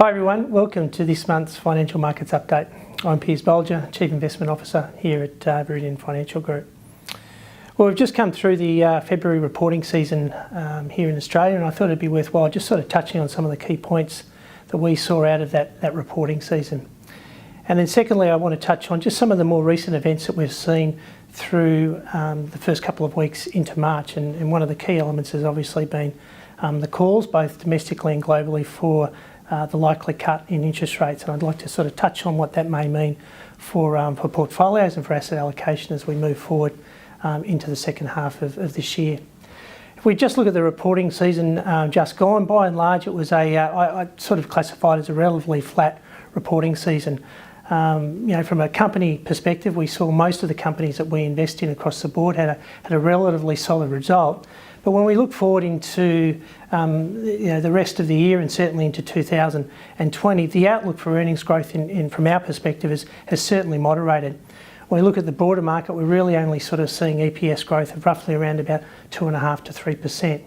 Hi everyone, welcome to this month's Financial Markets Update. I'm Piers Bolger, Chief Investment Officer here at Viridian Financial Group. Well, we've just come through the February reporting season here in Australia, and I thought it'd be worthwhile just sort of touching on some of the key points that we saw out of that reporting season. And then secondly, I want to touch on just some of the more recent events that we've seen through the first couple of weeks into March, and one of the key elements has obviously been the calls, both domestically and globally, for the likely cut in interest rates, and I'd like to sort of touch on what that may mean for portfolios and for asset allocation as we move forward into the second half of this year. If we just look at the reporting season just gone, by and large it was I sort of classified as a relatively flat reporting season. From a company perspective, we saw most of the companies that we invest in across the board had a relatively solid result. But when we look forward into the rest of the year and certainly into 2020, the outlook for earnings growth from our perspective has certainly moderated. When we look at the broader market, we're really only sort of seeing EPS growth of roughly around about 2.5% to 3%.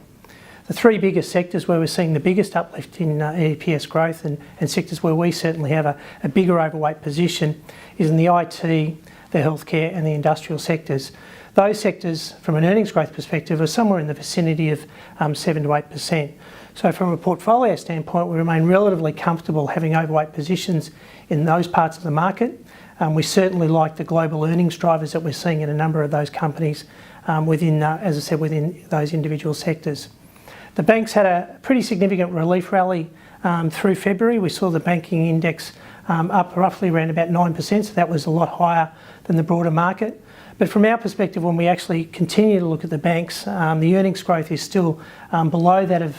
The three biggest sectors where we're seeing the biggest uplift in EPS growth and sectors where we certainly have a bigger overweight position is in the IT, the healthcare and the industrial sectors. Those sectors, from an earnings growth perspective, are somewhere in the vicinity of 7 to 8%. So from a portfolio standpoint, we remain relatively comfortable having overweight positions in those parts of the market. We certainly like the global earnings drivers that we're seeing in a number of those companies within, as I said, within those individual sectors. The banks had a pretty significant relief rally through February. We saw the banking index up roughly around about 9%, so that was a lot higher than the broader market. But from our perspective, when we actually continue to look at the banks, the earnings growth is still below that of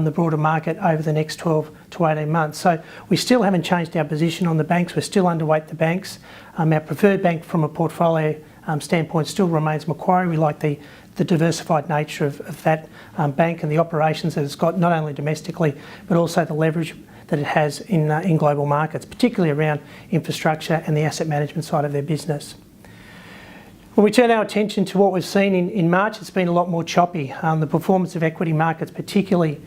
the broader market over the next 12 to 18 months. So we still haven't changed our position on the banks. We're still underweight the banks. Our preferred bank from a portfolio standpoint still remains Macquarie. We like the diversified nature of that bank and the operations that it's got, not only domestically, but also the leverage that it has in global markets, particularly around infrastructure and the asset management side of their business. When we turn our attention to what we've seen in March, it's been a lot more choppy. The performance of equity markets, particularly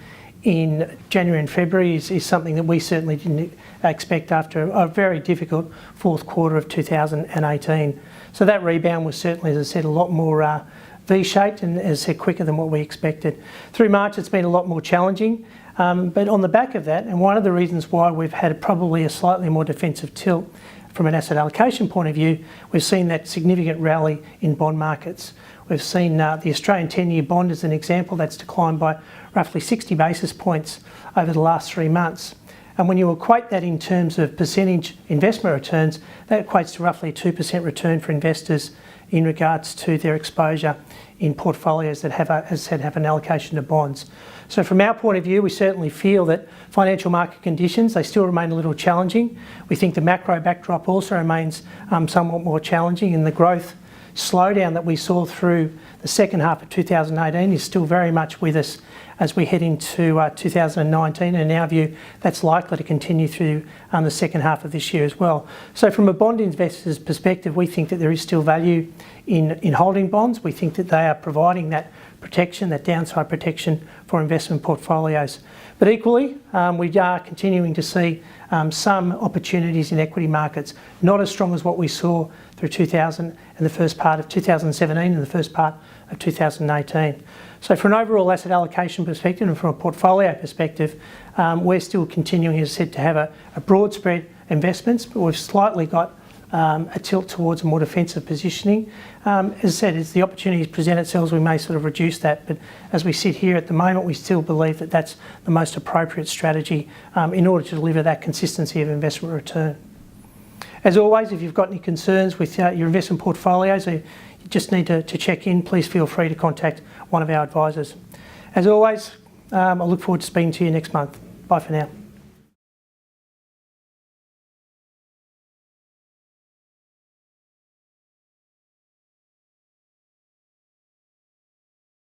in January and February, is something that we certainly didn't expect after a very difficult fourth quarter of 2018. So that rebound was certainly, as I said, a lot more V-shaped and, as I said, quicker than what we expected. Through March, it's been a lot more challenging. But on the back of that, and one of the reasons why we've had probably a slightly more defensive tilt from an asset allocation point of view, we've seen that significant rally in bond markets. We've seen the Australian 10-year bond as an example that's declined by roughly 60 basis points over the last 3 months. And when you equate that in terms of percentage investment returns, that equates to roughly a 2% return for investors in regards to their exposure in portfolios that have, as I said, have an allocation to bonds. So from our point of view, we certainly feel that financial market conditions, they still remain a little challenging. We think the macro backdrop also remains somewhat more challenging, and the growth slowdown that we saw through the second half of 2018 is still very much with us as we head into 2019, and in our view that's likely to continue through the second half of this year as well. So from a bond investor's perspective, we think that there is still value in holding bonds. We think that they are providing that protection, that downside protection for investment portfolios. But equally, we are continuing to see some opportunities in equity markets, not as strong as what we saw through 2000 and the first part of 2017 and the first part of 2018. So from an overall asset allocation perspective and from a portfolio perspective, we're still continuing, as I said, to have a broad spread investments, but we've slightly got a tilt towards a more defensive positioning. As I said, as the opportunities present themselves, we may sort of reduce that, but as we sit here at the moment, we still believe that that's the most appropriate strategy in order to deliver that consistency of investment return. As always, if you've got any concerns with your investment portfolios, or you just need to check in, please feel free to contact one of our advisors. As always, I look forward to speaking to you next month. Bye for now.